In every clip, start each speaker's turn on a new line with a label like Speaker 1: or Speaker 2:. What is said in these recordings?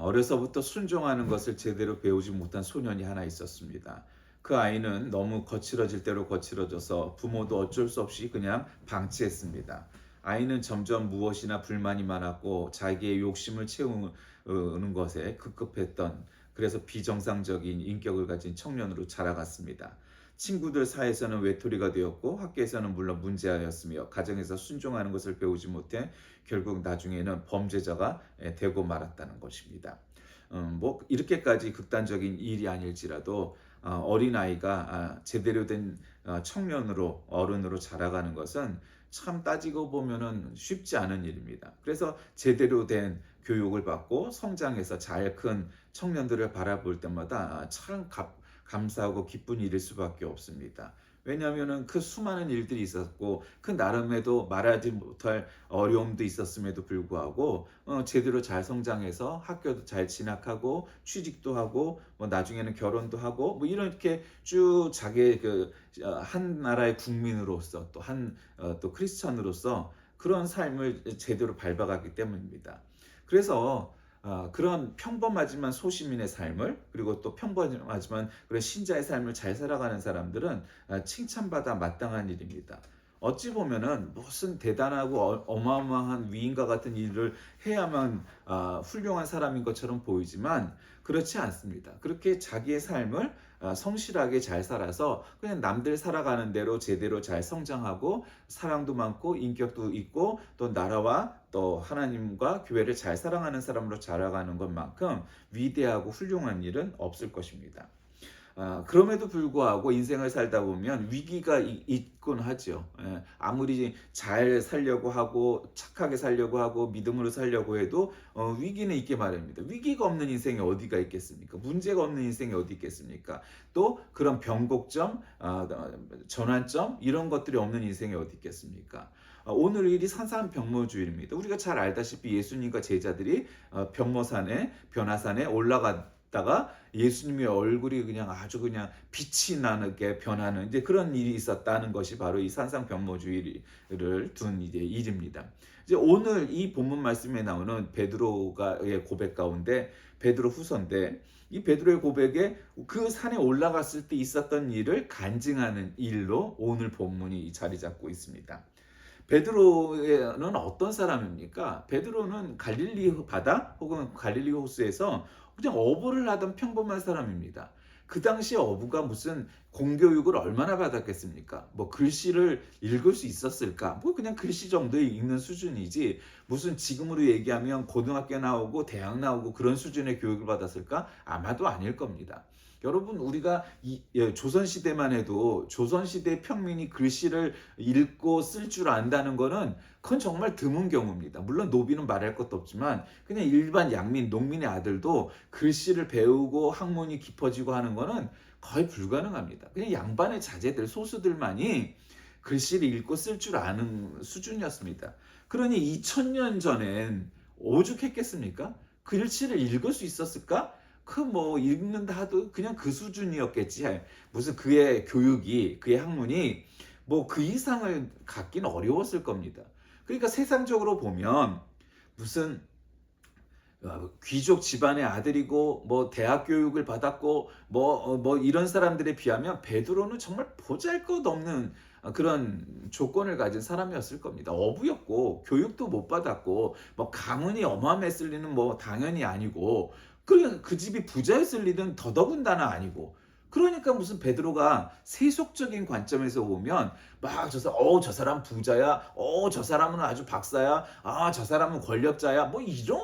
Speaker 1: 어려서부터 순종하는 것을 제대로 배우지 못한 소년이 하나 있었습니다. 그 아이는 너무 거칠어질 대로 거칠어져서 부모도 어쩔 수 없이 그냥 방치했습니다. 아이는 점점 무엇이나 불만이 많았고 자기의 욕심을 채우는 것에 급급했던, 그래서 비정상적인 인격을 가진 청년으로 자라갔습니다. 친구들 사이에서는 외톨이가 되었고 학교에서는 물론 문제아였으며 가정에서 순종하는 것을 배우지 못해 결국 나중에는 범죄자가 되고 말았다는 것입니다. 뭐 이렇게까지 극단적인 일이 아닐지라도 어린아이가 제대로 된 청년으로 어른으로 자라가는 것은 참 따지고 보면은 쉽지 않은 일입니다. 그래서 제대로 된 교육을 받고 성장해서 잘 큰 청년들을 바라볼 때마다 참 감사하고 기쁜 일일 수밖에 없습니다. 왜냐하면은 그 수많은 일들이 있었고 그 나름에도 말하지 못할 어려움도 있었음에도 불구하고 제대로 잘 성장해서 학교도 잘 진학하고 취직도 하고 뭐 나중에는 결혼도 하고 뭐 이렇게 쭉 자기의 한 나라의 국민으로서 또 또 크리스천으로서 그런 삶을 제대로 밟아갔기 때문입니다. 그래서 그런 평범하지만 소시민의 삶을, 그리고 또 평범하지만 그런 신자의 삶을 잘 살아가는 사람들은 칭찬받아 마땅한 일입니다. 어찌 보면은 무슨 대단하고 어마어마한 위인과 같은 일을 해야만 훌륭한 사람인 것처럼 보이지만 그렇지 않습니다. 그렇게 자기의 삶을 성실하게 잘 살아서 그냥 남들 살아가는 대로 제대로 잘 성장하고 사랑도 많고 인격도 있고 또 나라와 또 하나님과 교회를 잘 사랑하는 사람으로 자라가는 것만큼 위대하고 훌륭한 일은 없을 것입니다. 그럼에도 불구하고 인생을 살다 보면 위기가 있곤 하죠. 예, 아무리 잘 살려고 하고 착하게 살려고 하고 믿음으로 살려고 해도 위기는 있게 마련입니다. 위기가 없는 인생이 어디가 있겠습니까? 문제가 없는 인생이 어디 있겠습니까? 또 그런 변곡점, 전환점 이런 것들이 없는 인생이 어디 있겠습니까? 오늘 일이 산산병모주의입니다. 우리가 잘 알다시피 예수님과 제자들이 변화산에 올라갔다가 예수님의 얼굴이 그냥 아주 그냥 빛이 나게 변하는 이제 그런 일이 있었다는 것이 바로 이 산상병모주의를 둔 이제 일입니다. 이제 오늘 이 본문 말씀에 나오는 베드로가의 고백 가운데 베드로 후서인데 이 베드로의 고백에 그 산에 올라갔을 때 있었던 일을 간증하는 일로 오늘 본문이 자리 잡고 있습니다. 베드로는 어떤 사람입니까? 베드로는 갈릴리 바다 혹은 갈릴리 호수에서 그냥 어부를 하던 평범한 사람입니다. 그 당시에 어부가 무슨 공교육을 얼마나 받았겠습니까? 뭐 글씨를 읽을 수 있었을까? 뭐 그냥 글씨 정도 읽는 수준이지 무슨 지금으로 얘기하면 고등학교 나오고 대학 나오고 그런 수준의 교육을 받았을까? 아마도 아닐 겁니다. 여러분 우리가 조선시대만 해도 조선시대 평민이 글씨를 읽고 쓸 줄 안다는 거는 그건 정말 드문 경우입니다. 물론 노비는 말할 것도 없지만 그냥 일반 양민, 농민의 아들도 글씨를 배우고 학문이 깊어지고 하는 거는 거의 불가능합니다. 그냥 양반의 자제들, 소수들만이 글씨를 읽고 쓸 줄 아는 수준이었습니다. 그러니 2000년 전엔 오죽했겠습니까? 글씨를 읽을 수 있었을까? 그 뭐 읽는다 하도 그냥 그 수준이었겠지. 무슨 그의 교육이, 그의 학문이 뭐 그 이상을 갖기는 어려웠을 겁니다. 그러니까 세상적으로 보면 무슨 귀족 집안의 아들이고 뭐 대학 교육을 받았고 뭐 이런 사람들에 비하면 베드로는 정말 보잘것없는 그런 조건을 가진 사람이었을 겁니다. 어부였고 교육도 못 받았고 뭐 가문이 어마어마했을 리는 뭐 당연히 아니고 그 집이 부자였을 리는 더더군다나 아니고 그러니까 무슨 베드로가 세속적인 관점에서 보면 막 저 사람 부자야, 저 사람은 아주 박사야, 저 사람은 권력자야, 뭐 이런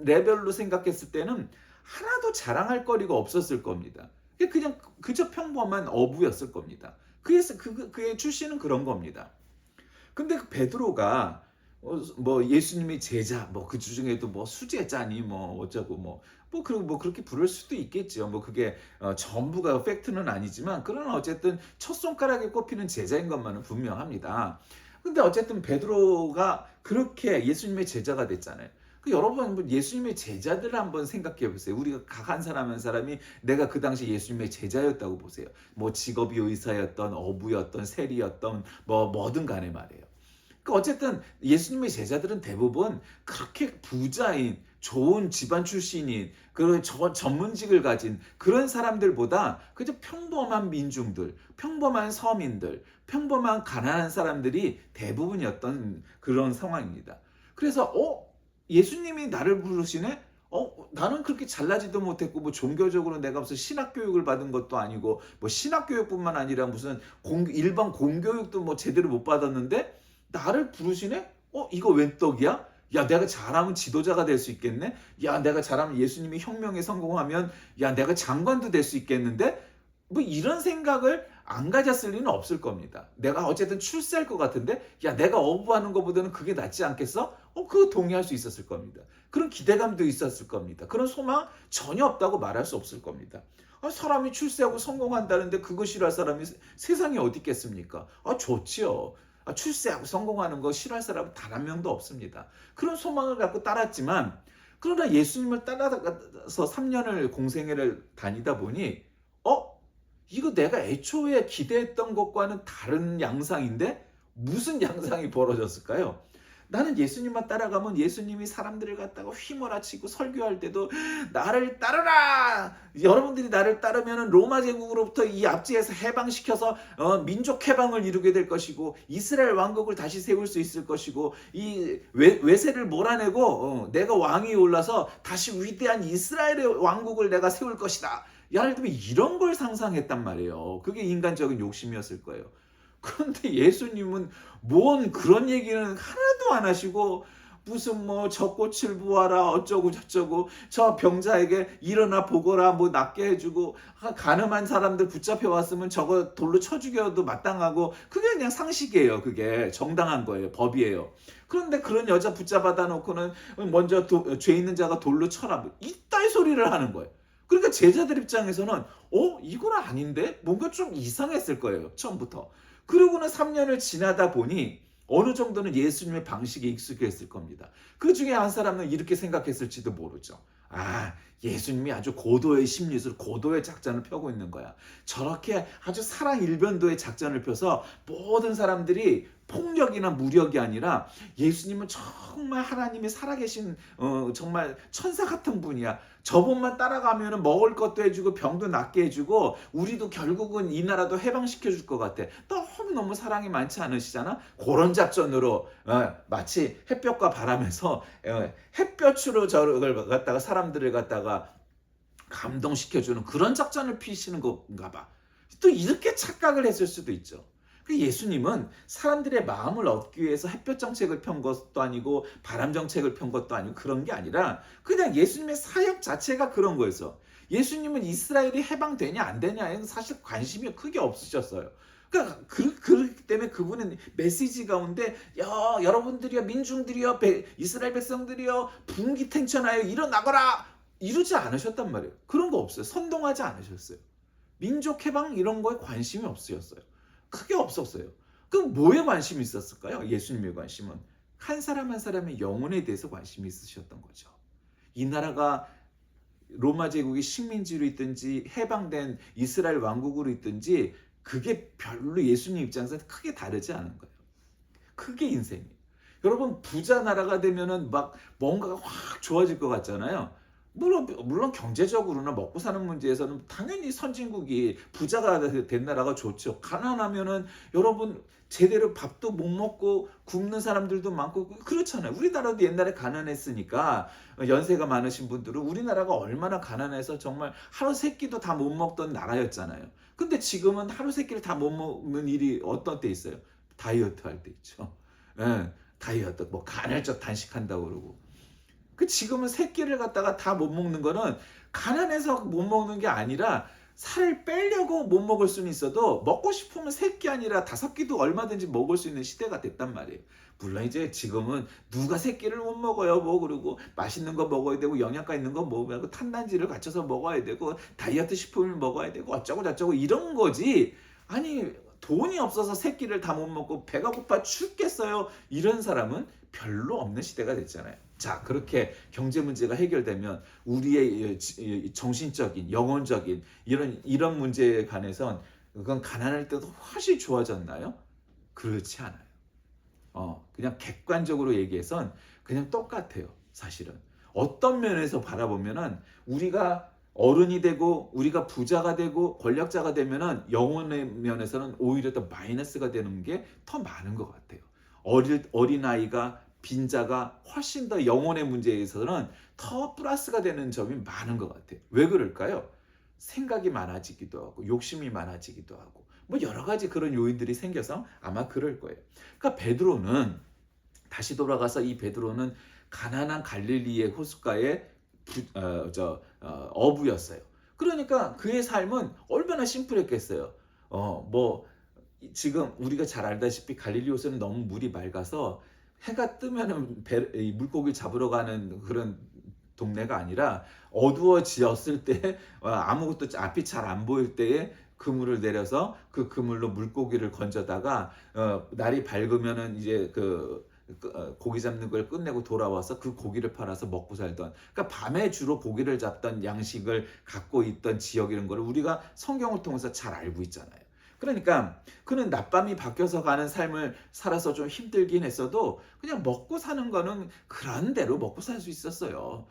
Speaker 1: 레벨로 생각했을 때는 하나도 자랑할 거리가 없었을 겁니다. 그냥 그저 평범한 어부였을 겁니다. 그의 출신은 그런 겁니다. 근데 그 베드로가 뭐 예수님의 제자 뭐 그 중에도 뭐 수제자니 뭐 어쩌고 그리고 뭐 그렇게 부를 수도 있겠죠. 뭐 그게 전부가 팩트는 아니지만 그러나 어쨌든 첫 손가락에 꼽히는 제자인 것만은 분명합니다. 근데 어쨌든 베드로가 그렇게 예수님의 제자가 됐잖아요. 여러분 예수님의 제자들을 한번 생각해 보세요. 우리가 각 한 사람 한 사람이 내가 그 당시 예수님의 제자였다고 보세요. 뭐 직업이 의사였던 어부였던 세리였던 뭐든 간에 말이에요. 그러니까 어쨌든 예수님의 제자들은 대부분 그렇게 부자인 좋은 집안 출신인 그런 전문직을 가진 그런 사람들보다 그저 평범한 민중들, 평범한 서민들, 평범한 가난한 사람들이 대부분이었던 그런 상황입니다. 그래서 예수님이 나를 부르시네? 나는 그렇게 잘나지도 못했고 뭐 종교적으로 내가 무슨 신학 교육을 받은 것도 아니고 뭐 신학 교육뿐만 아니라 무슨 일반 공교육도 뭐 제대로 못 받았는데 나를 부르시네? 이거 웬 떡이야? 야, 내가 잘하면 지도자가 될 수 있겠네? 야, 내가 잘하면 예수님이 혁명에 성공하면 야, 내가 장관도 될 수 있겠는데? 뭐 이런 생각을 안 가졌을 리는 없을 겁니다. 내가 어쨌든 출세할 것 같은데 야, 내가 어부하는 것보다는 그게 낫지 않겠어? 그거 동의할 수 있었을 겁니다. 그런 기대감도 있었을 겁니다. 그런 소망 전혀 없다고 말할 수 없을 겁니다. 사람이 출세하고 성공한다는데 그거 싫어할 사람이 세상에 어디 있겠습니까? 좋지요. 출세하고 성공하는 거 싫어할 사람은 단 한 명도 없습니다. 그런 소망을 갖고 따랐지만 그러나 예수님을 따라서 3년을 공생애를 다니다 보니 이거 내가 애초에 기대했던 것과는 다른 양상인데 무슨 양상이 벌어졌을까요? 나는 예수님만 따라가면 예수님이 사람들을 갖다가 휘몰아치고 설교할 때도 나를 따르라! 여러분들이 나를 따르면 로마 제국으로부터 이 압제에서 해방시켜서 민족 해방을 이루게 될 것이고 이스라엘 왕국을 다시 세울 수 있을 것이고 이 외세를 몰아내고 내가 왕이 올라서 다시 위대한 이스라엘의 왕국을 내가 세울 것이다. 예를 들면 이런 걸 상상했단 말이에요. 그게 인간적인 욕심이었을 거예요. 그런데 예수님은 뭔 그런 얘기는 하나도 안 하시고 무슨 뭐 젖꽃을 부어라 어쩌고 저쩌고 저 병자에게 일어나 보거라 뭐 낫게 해주고 가늠한 사람들 붙잡혀 왔으면 저거 돌로 쳐 죽여도 마땅하고 그게 그냥 상식이에요. 그게 정당한 거예요. 법이에요. 그런데 그런 여자 붙잡아다 놓고는 먼저 죄 있는 자가 돌로 쳐라 이따위 소리를 하는 거예요. 그러니까 제자들 입장에서는 이건 아닌데? 뭔가 좀 이상했을 거예요. 처음부터. 그러고는 3년을 지나다 보니 어느 정도는 예수님의 방식에 익숙했을 겁니다. 그 중에 한 사람은 이렇게 생각했을지도 모르죠. 예수님이 아주 고도의 심리술, 고도의 작전을 펴고 있는 거야. 저렇게 아주 사랑 일변도의 작전을 펴서 모든 사람들이 폭력이나 무력이 아니라 예수님은 정말 하나님이 살아계신 정말 천사 같은 분이야. 저분만 따라가면 먹을 것도 해주고 병도 낫게 해주고 우리도 결국은 이 나라도 해방시켜 줄 것 같아. 너무 사랑이 많지 않으시잖아. 그런 작전으로 마치 햇볕과 바람에서 햇볕으로 저를 갖다가 사람들을 갖다가 감동시켜주는 그런 작전을 피시는 건가 봐. 또 이렇게 착각을 했을 수도 있죠. 예수님은 사람들의 마음을 얻기 위해서 햇볕 정책을 편 것도 아니고 바람 정책을 편 것도 아니고 그런 게 아니라 그냥 예수님의 사역 자체가 그런 거였어. 예수님은 이스라엘이 해방되냐 안 되냐에는 사실 관심이 크게 없으셨어요. 그러니까 그렇기 때문에 그분은 메시지 가운데 여러분들이여 민중들이여 이스라엘 백성들이여 분기탱천하여 일어나거라 이러지 않으셨단 말이에요. 그런 거 없어요. 선동하지 않으셨어요. 민족 해방 이런 거에 관심이 없으셨어요. 크게 없었어요. 그럼 뭐에 관심이 있었을까요? 예수님의 관심은 한 사람 한 사람의 영혼에 대해서 관심이 있으셨던 거죠. 이 나라가 로마 제국의 식민지로 있든지 해방된 이스라엘 왕국으로 있든지 그게 별로 예수님 입장에서는 크게 다르지 않은 거예요. 크게 인생이. 여러분 부자 나라가 되면은 막 뭔가가 확 좋아질 것 같잖아요. 물론 경제적으로나 먹고 사는 문제에서는 당연히 선진국이 부자가 된 나라가 좋죠. 가난하면은 여러분 제대로 밥도 못 먹고 굶는 사람들도 많고 그렇잖아요. 우리나라도 옛날에 가난했으니까 연세가 많으신 분들은 우리나라가 얼마나 가난해서 정말 하루 세 끼도 다 못 먹던 나라였잖아요. 근데 지금은 하루 세 끼를 다 못 먹는 일이 어떤 때 있어요? 다이어트 할 때 있죠. 다이어트 뭐 간헐적 단식한다고 그러고. 지금은 세 끼를 갖다가 다 못 먹는 거는 가난해서 못 먹는 게 아니라 살을 빼려고 못 먹을 수는 있어도 먹고 싶으면 세 끼 아니라 5끼도 얼마든지 먹을 수 있는 시대가 됐단 말이에요. 물론 이제 지금은 누가 세 끼를 못 먹어요. 그리고 맛있는 거 먹어야 되고 영양가 있는 거 먹어야 되고 탄단지를 갖춰서 먹어야 되고 다이어트 식품을 먹어야 되고 어쩌고 저쩌고 이런 거지. 아니 돈이 없어서 세 끼를 다 못 먹고 배가 고파 죽겠어요. 이런 사람은 별로 없는 시대가 됐잖아요. 자, 그렇게 경제 문제가 해결되면 우리의 정신적인, 영혼적인 이런 문제에 관해선 그건 가난할 때도 훨씬 좋아졌나요? 그렇지 않아요. 그냥 객관적으로 얘기해선 그냥 똑같아요. 사실은. 어떤 면에서 바라보면은 우리가 어른이 되고 우리가 부자가 되고 권력자가 되면은 영혼의 면에서는 오히려 더 마이너스가 되는 게 더 많은 것 같아요. 어린아이가 빈자가 훨씬 더 영혼의 문제에 있어서는 더 플러스가 되는 점이 많은 것 같아요. 왜 그럴까요? 생각이 많아지기도 하고 욕심이 많아지기도 하고 뭐 여러 가지 그런 요인들이 생겨서 아마 그럴 거예요. 그러니까 베드로는 다시 돌아가서 이 베드로는 가난한 갈릴리의 호숫가의 어부였어요. 그러니까 그의 삶은 얼마나 심플했겠어요. 뭐 지금 우리가 잘 알다시피 갈릴리 호수는 너무 물이 맑아서 해가 뜨면은 이 물고기를 잡으러 가는 그런 동네가 아니라 어두워지었을 때 아무것도 앞이 잘 안 보일 때에 그물을 내려서 그 그물로 물고기를 건져다가 날이 밝으면은 이제 고기 잡는 걸 끝내고 돌아와서 그 고기를 팔아서 먹고 살던, 그러니까 밤에 주로 고기를 잡던 양식을 갖고 있던 지역 이런 거를 우리가 성경을 통해서 잘 알고 있잖아요. 그러니까 그는 낮밤이 바뀌어서 가는 삶을 살아서 좀 힘들긴 했어도 그냥 먹고 사는 거는 그런 대로 먹고 살 수 있었어요.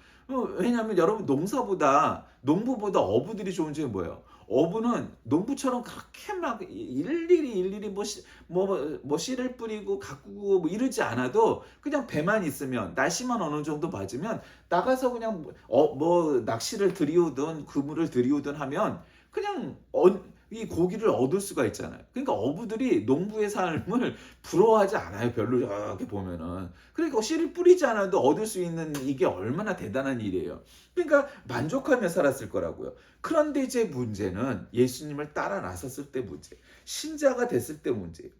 Speaker 1: 왜냐하면 여러분 농부보다 어부들이 좋은 점이 뭐예요? 어부는 농부처럼 그렇게 막 일일이 뭐 씨를 뿌리고 가꾸고 뭐 이러지 않아도 그냥 배만 있으면 날씨만 어느 정도 맞으면 나가서 그냥 뭐 낚시를 들이우든 그물을 들이우든 하면 그냥 이 고기를 얻을 수가 있잖아요. 그러니까 어부들이 농부의 삶을 부러워하지 않아요. 별로 이렇게 보면은. 그러니까 씨를 뿌리지 않아도 얻을 수 있는 이게 얼마나 대단한 일이에요. 그러니까 만족하며 살았을 거라고요. 그런데 이제 문제는 예수님을 따라 나섰을 때 문제, 신자가 됐을 때 문제예요.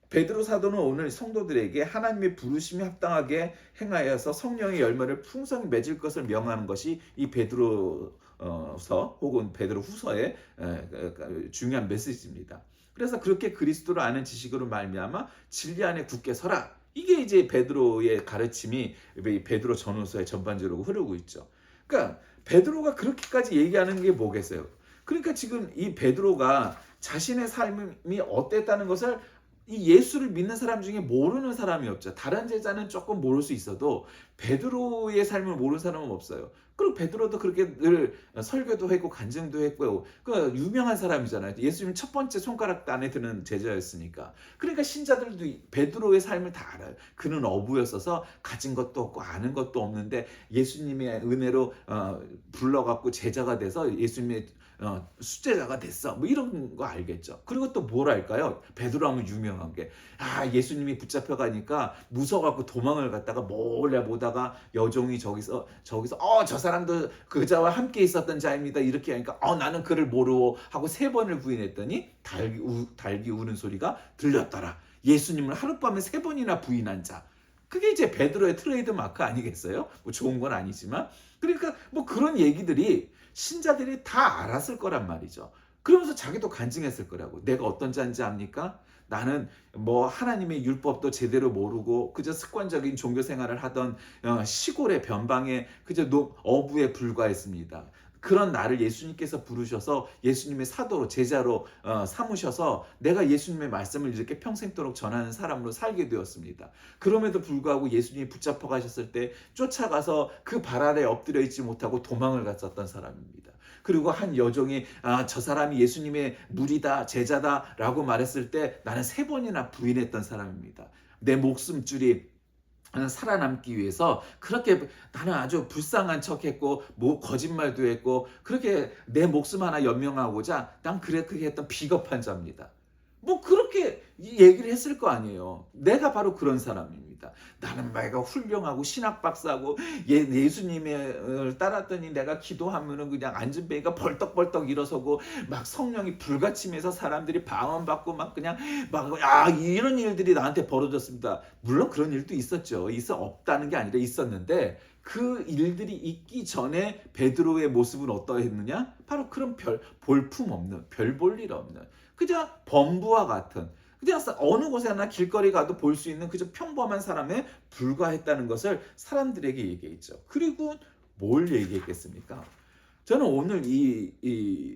Speaker 1: 베드로 사도는 오늘 성도들에게 하나님의 부르심에 합당하게 행하여서 성령의 열매를 풍성히 맺을 것을 명하는 것이 이 베드로서 혹은 베드로 후서의 중요한 메시지입니다. 그래서 그렇게 그리스도를 아는 지식으로 말미암아 진리 안에 굳게 서라. 이게 이제 베드로의 가르침이 베드로 전후서에 전반적으로 흐르고 있죠. 그러니까 베드로가 그렇게까지 얘기하는 게 뭐겠어요? 그러니까 지금 이 베드로가 자신의 삶이 어땠다는 것을 이 예수를 믿는 사람 중에 모르는 사람이 없죠. 다른 제자는 조금 모를 수 있어도 베드로의 삶을 모르는 사람은 없어요. 그리고 베드로도 그렇게 늘 설교도 했고 간증도 했고 그 유명한 사람이잖아요. 예수님 첫 번째 손가락 안에 드는 제자였으니까. 그러니까 신자들도 베드로의 삶을 다 알아요. 그는 어부였어서 가진 것도 없고 아는 것도 없는데 예수님의 은혜로 불러갖고 제자가 돼서 예수님의 수제자가 됐어. 뭐 이런 거 알겠죠. 그리고 또 뭘 알까요? 베드로 하면 유명한 게, 예수님이 붙잡혀 가니까 무서워갖고 도망을 갔다가 몰래 보다가 여종이 저기서 저 사람도 그자와 함께 있었던 자입니다. 이렇게 하니까 나는 그를 모르고 하고 3번을 부인했더니 달기 우는 소리가 들렸더라. 예수님을 하룻밤에 3번이나 부인한 자. 그게 이제 베드로의 트레이드 마크 아니겠어요? 뭐 좋은 건 아니지만. 그러니까 뭐 그런 얘기들이 신자들이 다 알았을 거란 말이죠. 그러면서 자기도 간증했을 거라고. 내가 어떤 자인지 압니까? 나는 뭐 하나님의 율법도 제대로 모르고 그저 습관적인 종교 생활을 하던 시골의 변방의 그저 어부에 불과했습니다. 그런 나를 예수님께서 부르셔서 예수님의 사도로 제자로 삼으셔서 내가 예수님의 말씀을 이렇게 평생도록 전하는 사람으로 살게 되었습니다. 그럼에도 불구하고 예수님이 붙잡혀 가셨을 때 쫓아가서 그 발 아래 엎드려 있지 못하고 도망을 갔었던 사람입니다. 그리고 한 여종이 저 사람이 예수님의 무리다 제자다라고 말했을 때 나는 3번이나 부인했던 사람입니다. 내 목숨줄이 살아남기 위해서 그렇게 나는 아주 불쌍한 척했고 뭐 거짓말도 했고 그렇게 내 목숨 하나 연명하고자 난 그렇게 했던 비겁한 자입니다. 뭐 그렇게 얘기를 했을 거 아니에요. 내가 바로 그런 사람입니다. 나는 내가 훌륭하고 신학 박사고 예수님을 따랐더니 내가 기도하면은 그냥 앉은 배가 벌떡벌떡 일어서고 막 성령이 불같이면서 사람들이 방언받고 막 그냥 막 이런 일들이 나한테 벌어졌습니다. 물론 그런 일도 있었죠. 없다는 게 아니라 있었는데 그 일들이 있기 전에 베드로의 모습은 어떠했느냐? 바로 그런 볼품 없는 별 볼 일 없는 그저 범부와 같은 그냥 어느 곳에나 길거리 가도 볼 수 있는 그저 평범한 사람에 불과했다는 것을 사람들에게 얘기했죠. 그리고 뭘 얘기했겠습니까? 저는 오늘 이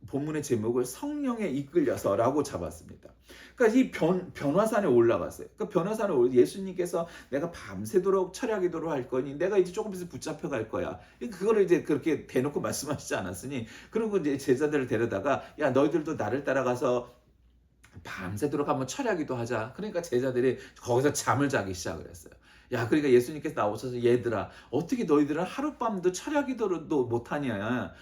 Speaker 1: 본문의 제목을 성령에 이끌려서라고 잡았습니다. 그러니까 이 변화산에 올라갔어요. 그 변화산에 예수님께서 내가 밤새도록 철야기도록 할 거니 내가 이제 조금 있으면 붙잡혀 갈 거야. 그거를 이제 그렇게 대놓고 말씀하시지 않았으니, 그리고 이제 제자들을 데려다가 야 너희들도 나를 따라가서 밤새도록 한번 철야기도 하자. 그러니까 제자들이 거기서 잠을 자기 시작을 했어요. 야, 그러니까 예수님께서 나오셔서 얘들아, 어떻게 너희들은 하룻밤도 철야기도도 못하냐?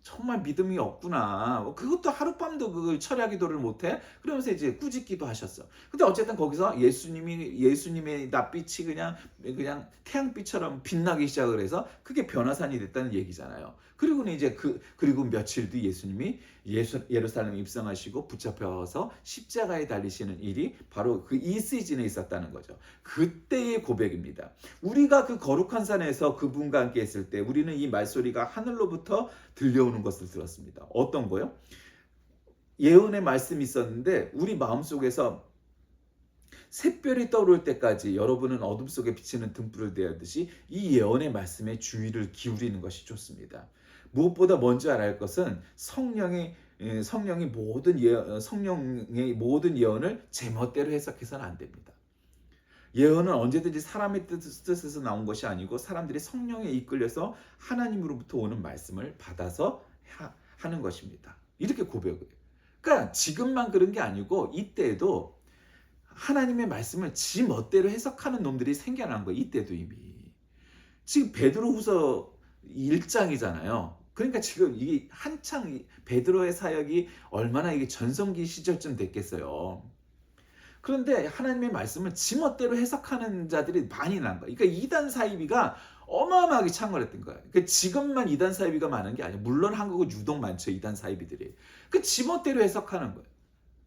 Speaker 1: 정말 믿음이 없구나. 그것도 하룻밤도 그 철야기도를 못해? 그러면서 이제 꾸짖기도 하셨어. 근데 어쨌든 거기서 예수님의 낯빛이 그냥 태양빛처럼 빛나기 시작을 해서 그게 변화산이 됐다는 얘기잖아요. 그리고는 이제 그리고 며칠 뒤 예수님이 예루살렘에 입성하시고 붙잡혀서 십자가에 달리시는 일이 바로 그 이 시즌에 있었다는 거죠. 그때의 고백입니다. 우리가 그 거룩한 산에서 그분과 함께 있을 때 우리는 이 말소리가 하늘로부터 들려오는 것을 들었습니다. 어떤 거요? 예언의 말씀이 있었는데 우리 마음속에서 샛별이 떠오를 때까지 여러분은 어둠 속에 비치는 등불을 대하듯이 이 예언의 말씀에 주의를 기울이는 것이 좋습니다. 무엇보다 먼저 알아야 할 것은 성령의 모든 예언을 제멋대로 해석해서는 안 됩니다. 예언은 언제든지 사람의 뜻에서 나온 것이 아니고 사람들이 성령에 이끌려서 하나님으로부터 오는 말씀을 받아서 하는 것입니다. 이렇게 고백을 해요. 그러니까 지금만 그런 게 아니고 이때에도 하나님의 말씀을 지 멋대로 해석하는 놈들이 생겨난 거예요. 이때도 이미. 지금 베드로후서 1장이잖아요. 그러니까 지금 이게 한창 베드로의 사역이 얼마나 이게 전성기 시절쯤 됐겠어요. 그런데 하나님의 말씀을 지멋대로 해석하는 자들이 많이 난 거예요. 그러니까 이단 사이비가 어마어마하게 창궐했던 거예요. 그러니까 지금만 이단 사이비가 많은 게 아니에요. 물론 한국은 유독 많죠. 이단 사이비들이. 그 지멋대로 해석하는 거예요.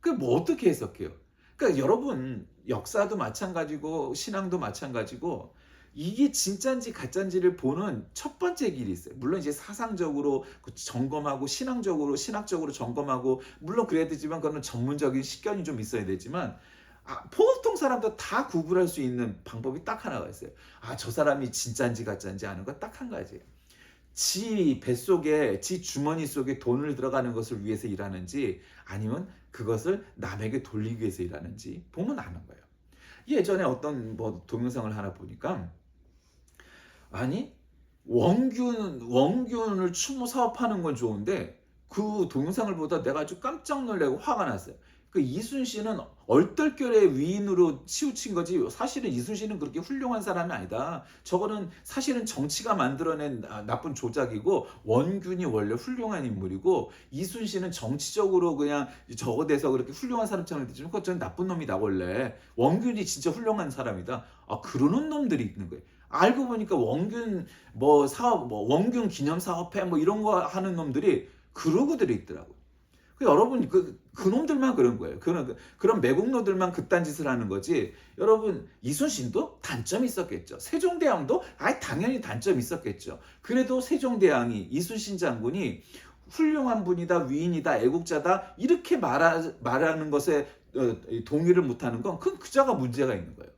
Speaker 1: 그 뭐 어떻게 해석해요? 그러니까 여러분 역사도 마찬가지고 신앙도 마찬가지고 이게 진짜인지 가짜인지를 보는 첫 번째 길이 있어요. 물론 이제 사상적으로 점검하고 신학적으로 점검하고 물론 그래야 되지만 그거는 전문적인 식견이 좀 있어야 되지만 보통 사람도 다 구분할 수 있는 방법이 딱 하나가 있어요. 저 사람이 진짜인지 가짜인지 아는 건 딱 한 가지예요. 지 뱃속에 지 주머니 속에 돈을 들어가는 것을 위해서 일하는지 아니면 그것을 남에게 돌리기 위해서 일하는지 보면 아는 거예요. 예전에 어떤 동영상을 하나 보니까 아니 원균을 추모 사업하는 건 좋은데 그 동영상을 보다 내가 아주 깜짝 놀라고 화가 났어요. 그 이순신은 얼떨결에 위인으로 치우친 거지 사실은 이순신은 그렇게 훌륭한 사람이 아니다. 저거는 사실은 정치가 만들어낸 나쁜 조작이고 원균이 원래 훌륭한 인물이고 이순신은 정치적으로 그냥 저거 돼서 그렇게 훌륭한 사람처럼 되지만 그건 나쁜 놈이다 원래. 원균이 진짜 훌륭한 사람이다. 그러는 놈들이 있는 거예요. 알고 보니까 원균 사업 원균 기념 사업회 이런 거 하는 놈들이 그러고들이 있더라고. 여러분 그 놈들만 그런 거예요. 그런 매국노들만 그딴 짓을 하는 거지. 여러분 이순신도 단점이 있었겠죠. 세종대왕도 당연히 단점이 있었겠죠. 그래도 세종대왕이 이순신 장군이 훌륭한 분이다, 위인이다, 애국자다 이렇게 말하는 것에 동의를 못하는 건 그자가 문제가 있는 거예요.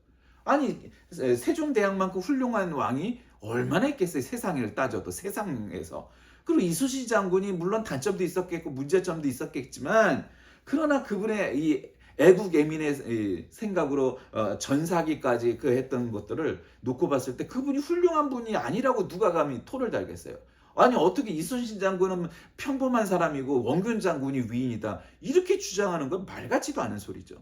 Speaker 1: 아니 세종대왕만큼 훌륭한 왕이 얼마나 있겠어요. 세상을 따져도 세상에서. 그리고 이순신 장군이 물론 단점도 있었겠고 문제점도 있었겠지만 그러나 그분의 이 애국 애민의 생각으로 전사기까지 했던 것들을 놓고 봤을 때 그분이 훌륭한 분이 아니라고 누가 감히 토를 달겠어요. 아니 어떻게 이순신 장군은 평범한 사람이고 원균 장군이 위인이다 이렇게 주장하는 건 말 같지도 않은 소리죠.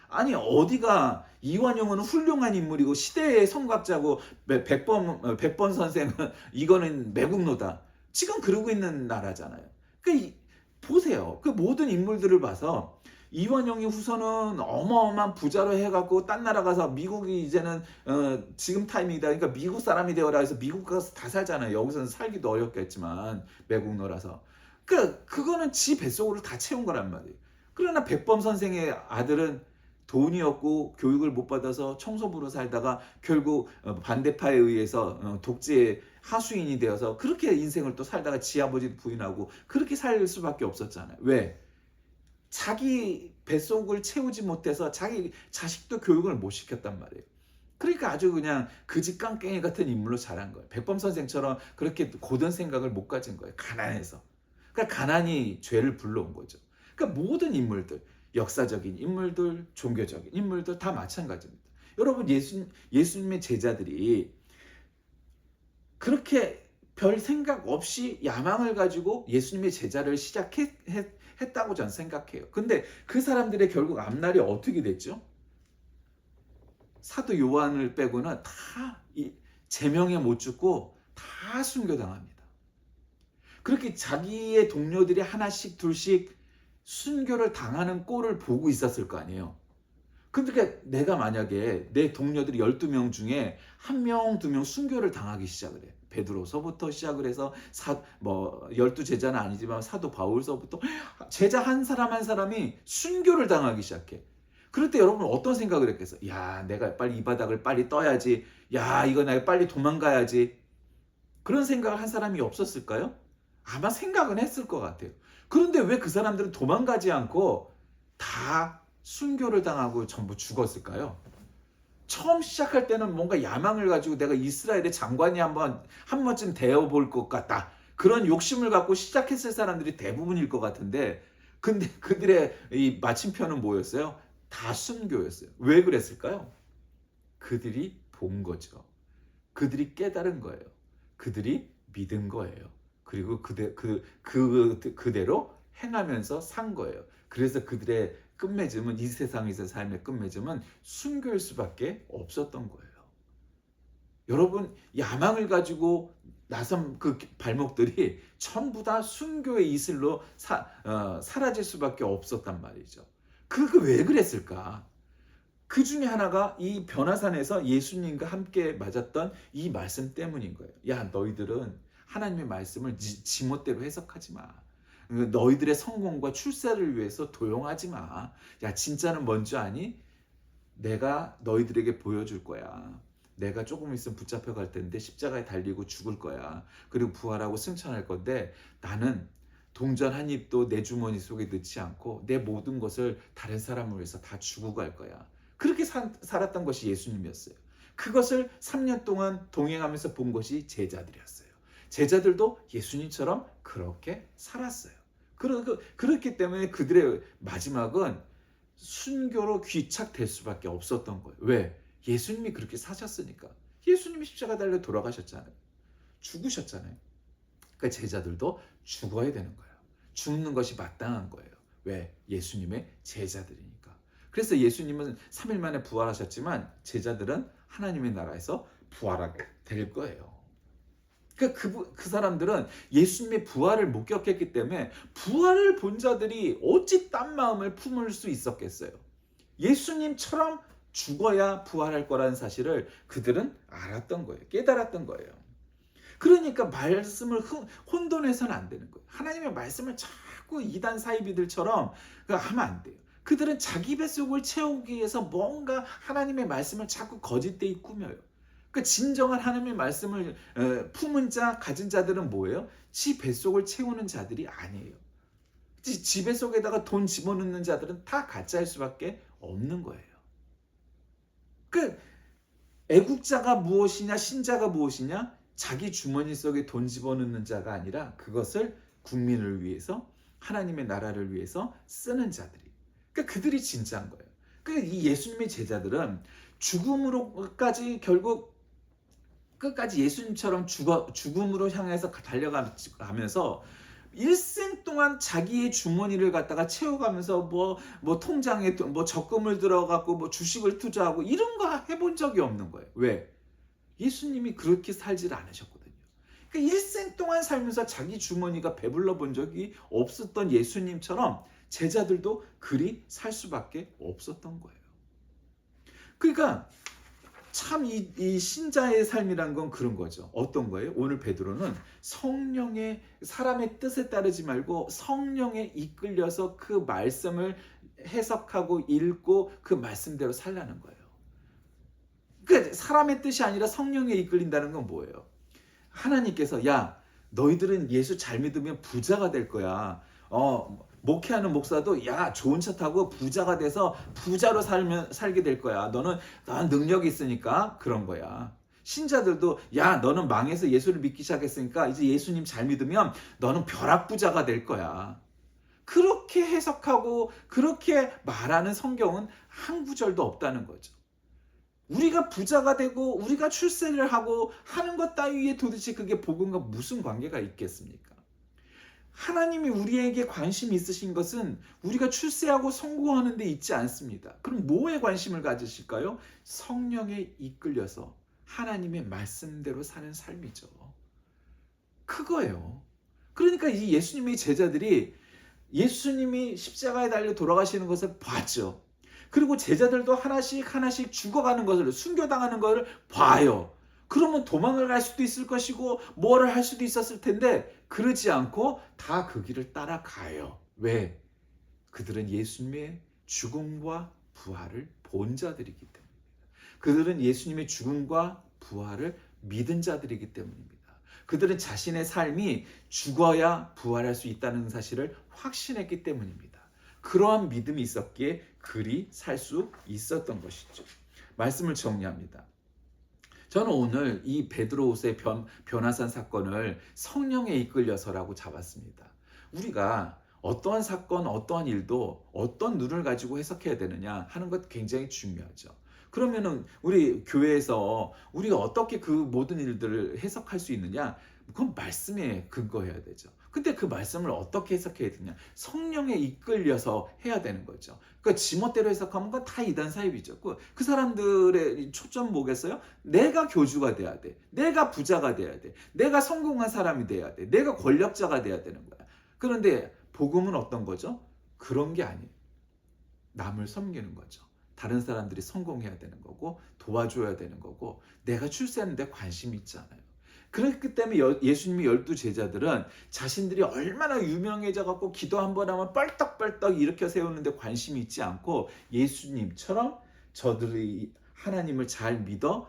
Speaker 1: 아니 어디가 이완용은 훌륭한 인물이고 시대의 성각자고 백범 선생은 이거는 매국노다. 지금 그러고 있는 나라잖아요. 그러니까 보세요. 그 모든 인물들을 봐서 이완용이 후손은 어마어마한 부자로 해갖고 딴 나라 가서 미국이 이제는 지금 타이밍이다. 그러니까 미국 사람이 되어라 해서 미국 가서 다 살잖아요. 여기서는 살기도 어렵겠지만 매국노라서. 그러니까 그거는 지 뱃속으로 다 채운 거란 말이에요. 그러나 백범 선생의 아들은 돈이 없고 교육을 못 받아서 청소부로 살다가 결국 반대파에 의해서 독재의 하수인이 되어서 그렇게 인생을 또 살다가 지 아버지도 부인하고 그렇게 살 수밖에 없었잖아요. 왜? 자기 뱃속을 채우지 못해서 자기 자식도 교육을 못 시켰단 말이에요. 그러니까 아주 그냥 그지 깡깽이 같은 인물로 자란 거예요. 백범 선생처럼 그렇게 고든 생각을 못 가진 거예요. 가난해서. 그러니까 가난이 죄를 불러온 거죠. 그러니까 모든 인물들, 역사적인 인물들, 종교적인 인물들 다 마찬가지입니다. 여러분 예수님의 제자들이 그렇게 별 생각 없이 야망을 가지고 예수님의 제자를 시작했다고 저는 생각해요. 근데 그 사람들의 결국 앞날이 어떻게 됐죠? 사도 요한을 빼고는 다 제명에 못 죽고 다 순교당합니다. 그렇게 자기의 동료들이 하나씩 둘씩 순교를 당하는 꼴을 보고 있었을 거 아니에요. 그러니까 내가 만약에 내 동료들이 12명 중에 1명, 2명 순교를 당하기 시작을 해. 베드로서부터 시작을 해서 12 제자는 아니지만 사도 바울서부터 제자 한 사람 한 사람이 순교를 당하기 시작해. 그럴 때 여러분 어떤 생각을 했겠어요? 야, 내가 빨리 이 바닥을 빨리 떠야지. 야, 이거 내가 빨리 도망가야지. 그런 생각을 한 사람이 없었을까요? 아마 생각은 했을 것 같아요. 그런데 왜 그 사람들은 도망가지 않고 다 순교를 당하고 전부 죽었을까요? 처음 시작할 때는 뭔가 야망을 가지고 내가 이스라엘의 장관이 한 번쯤 되어볼 것 같다. 그런 욕심을 갖고 시작했을 사람들이 대부분일 것 같은데, 근데 그들의 이 마침표는 뭐였어요? 다 순교였어요. 왜 그랬을까요? 그들이 본 거죠. 그들이 깨달은 거예요. 그들이 믿은 거예요. 그리고 그대로 행하면서 산 거예요. 그래서 그들의 끝맺음은, 이 세상에서 삶의 끝맺음은 순교일 수밖에 없었던 거예요. 여러분, 야망을 가지고 나선 그 발목들이 전부 다 순교의 이슬로 사라질 수밖에 없었단 말이죠. 그게 왜 그랬을까? 그 중에 하나가 이 변화산에서 예수님과 함께 맞았던 이 말씀 때문인 거예요. 야, 너희들은 하나님의 말씀을 지멋대로 해석하지 마. 너희들의 성공과 출세를 위해서 도용하지 마. 야, 진짜는 뭔지 아니? 내가 너희들에게 보여줄 거야. 내가 조금 있으면 붙잡혀 갈 텐데 십자가에 달리고 죽을 거야. 그리고 부활하고 승천할 건데 나는 동전 한 입도 내 주머니 속에 넣지 않고 내 모든 것을 다른 사람을 위해서 다 주고 갈 거야. 그렇게 살았던 것이 예수님이었어요. 그것을 3년 동안 동행하면서 본 것이 제자들이었어요. 제자들도 예수님처럼 그렇게 살았어요. 그렇기 때문에 그들의 마지막은 순교로 귀착될 수밖에 없었던 거예요. 왜? 예수님이 그렇게 사셨으니까. 예수님이 십자가 달려 돌아가셨잖아요. 죽으셨잖아요. 그러니까 제자들도 죽어야 되는 거예요. 죽는 것이 마땅한 거예요. 왜? 예수님의 제자들이니까. 그래서 예수님은 3일 만에 부활하셨지만 제자들은 하나님의 나라에서 부활하게 될 거예요. 그러니까 그 사람들은 예수님의 부활을 목격했기 때문에 부활을 본 자들이 어찌 딴 마음을 품을 수 있었겠어요. 예수님처럼 죽어야 부활할 거라는 사실을 그들은 알았던 거예요. 깨달았던 거예요. 그러니까 말씀을 혼돈해서는 안 되는 거예요. 하나님의 말씀을 자꾸 이단 사이비들처럼 하면 안 돼요. 그들은 자기 뱃속을 채우기 위해서 뭔가 하나님의 말씀을 자꾸 거짓되이 꾸며요. 그 진정한 하나님의 말씀을 품은 자, 가진 자들은 뭐예요? 지 뱃속을 채우는 자들이 아니에요. 지 뱃속에다가 돈 집어넣는 자들은 다 가짜일 수밖에 없는 거예요. 그 애국자가 무엇이냐, 신자가 무엇이냐? 자기 주머니 속에 돈 집어넣는 자가 아니라 그것을 국민을 위해서, 하나님의 나라를 위해서 쓰는 자들이. 그러니까 그들이 진짜인 거예요. 그러니까 이 예수님의 제자들은 죽음으로까지 결국 끝까지 예수님처럼 죽음으로 향해서 달려가면서 일생 동안 자기의 주머니를 갖다가 채워가면서 뭐 통장에 뭐 적금을 들어갖고 뭐 주식을 투자하고 이런 거 해본 적이 없는 거예요. 왜? 예수님이 그렇게 살질 않으셨거든요. 그러니까 일생 동안 살면서 자기 주머니가 배불러 본 적이 없었던 예수님처럼 제자들도 그리 살 수밖에 없었던 거예요. 그러니까 참 이 신자의 삶이란 건 그런 거죠. 어떤 거예요? 오늘 베드로는 성령의, 사람의 뜻에 따르지 말고 성령에 이끌려서 그 말씀을 해석하고 읽고 그 말씀대로 살라는 거예요. 그러니까 사람의 뜻이 아니라 성령에 이끌린다는 건 뭐예요? 하나님께서 야, 너희들은 예수 잘 믿으면 부자가 될 거야. 목회하는 목사도 야, 좋은 차 타고 부자가 돼서 부자로 살게 될 거야. 난 능력이 있으니까 그런 거야. 신자들도 야 너는 망해서 예수를 믿기 시작했으니까 이제 예수님 잘 믿으면 너는 벼락부자가 될 거야. 그렇게 해석하고 그렇게 말하는 성경은 한 구절도 없다는 거죠. 우리가 부자가 되고 우리가 출세를 하고 하는 것 따위에 도대체 그게 복음과 무슨 관계가 있겠습니까? 하나님이 우리에게 관심이 있으신 것은 우리가 출세하고 성공하는 데 있지 않습니다. 그럼 뭐에 관심을 가지실까요? 성령에 이끌려서 하나님의 말씀대로 사는 삶이죠. 그거예요. 그러니까 이 예수님의 제자들이 예수님이 십자가에 달려 돌아가시는 것을 봤죠. 그리고 제자들도 하나씩 하나씩 죽어가는 것을, 순교당하는 것을 봐요. 그러면 도망을 갈 수도 있을 것이고 뭐를 할 수도 있었을 텐데 그러지 않고 다 그 길을 따라가요. 왜? 그들은 예수님의 죽음과 부활을 본 자들이기 때문입니다. 그들은 예수님의 죽음과 부활을 믿은 자들이기 때문입니다. 그들은 자신의 삶이 죽어야 부활할 수 있다는 사실을 확신했기 때문입니다. 그러한 믿음이 있었기에 그리 살 수 있었던 것이죠. 말씀을 정리합니다. 저는 오늘 이 베드로호수의 변화산 사건을 성령에 이끌려서라고 잡았습니다. 우리가 어떠한 사건, 어떠한 일도 어떤 눈을 가지고 해석해야 되느냐 하는 것 굉장히 중요하죠. 그러면은 우리 교회에서 우리가 어떻게 그 모든 일들을 해석할 수 있느냐? 그건 말씀에 근거해야 되죠. 근데 그 말씀을 어떻게 해석해야 되냐? 성령에 이끌려서 해야 되는 거죠. 그러니까 지멋대로 해석하면 그건 다 이단 사입이죠. 그 사람들의 초점 뭐겠어요? 내가 교주가 돼야 돼. 내가 부자가 돼야 돼. 내가 성공한 사람이 돼야 돼. 내가 권력자가 돼야 되는 거야. 그런데 복음은 어떤 거죠? 그런 게 아니에요. 남을 섬기는 거죠. 다른 사람들이 성공해야 되는 거고 도와줘야 되는 거고 내가 출세하는 데 관심이 있잖아요. 그렇기 때문에 예수님의 12 제자들은 자신들이 얼마나 유명해져 갖고 기도 한 번 하면 뻘떡뻘떡 일으켜 세우는데 관심이 있지 않고 예수님처럼 저들이 하나님을 잘 믿어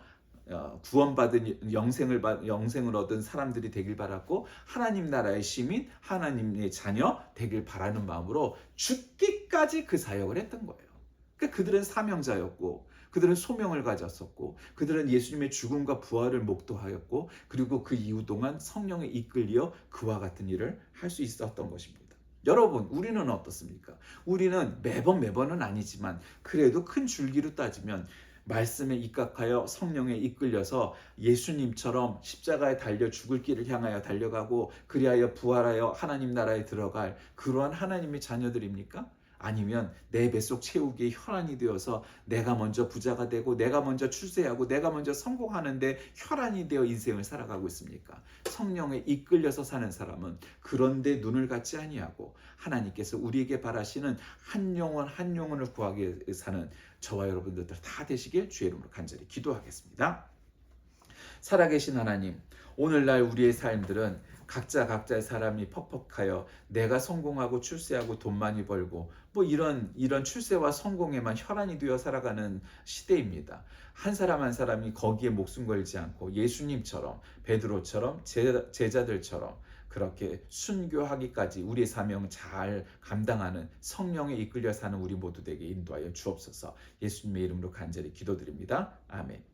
Speaker 1: 구원받은 영생을 얻은 사람들이 되길 바랐고 하나님 나라의 시민, 하나님의 자녀 되길 바라는 마음으로 죽기까지 그 사역을 했던 거예요. 그러니까 그들은 사명자였고 그들은 소명을 가졌었고 그들은 예수님의 죽음과 부활을 목도하였고 그리고 그 이후 동안 성령에 이끌려 그와 같은 일을 할 수 있었던 것입니다. 여러분 우리는 어떻습니까? 우리는 매번은 아니지만 그래도 큰 줄기로 따지면 말씀에 입각하여 성령에 이끌려서 예수님처럼 십자가에 달려 죽을 길을 향하여 달려가고 그리하여 부활하여 하나님 나라에 들어갈 그러한 하나님의 자녀들입니까? 아니면 내 뱃속 채우기에 혈안이 되어서 내가 먼저 부자가 되고 내가 먼저 출세하고 내가 먼저 성공하는데 혈안이 되어 인생을 살아가고 있습니까? 성령에 이끌려서 사는 사람은 그런데 눈을 갖지 아니하고 하나님께서 우리에게 바라시는 한 영혼 한 영혼을 구하기 위해 사는 저와 여러분들 다 되시길 주의 이름으로 간절히 기도하겠습니다. 살아계신 하나님, 오늘날 우리의 삶들은 각자의 사람이 퍽퍽하여 내가 성공하고 출세하고 돈 많이 벌고 뭐 이런 출세와 성공에만 혈안이 되어 살아가는 시대입니다. 한 사람 한 사람이 거기에 목숨 걸지 않고 예수님처럼 베드로처럼 제자들처럼 그렇게 순교하기까지 우리의 사명 잘 감당하는 성령에 이끌려 사는 우리 모두 되게 인도하여 주옵소서. 예수님의 이름으로 간절히 기도드립니다. 아멘.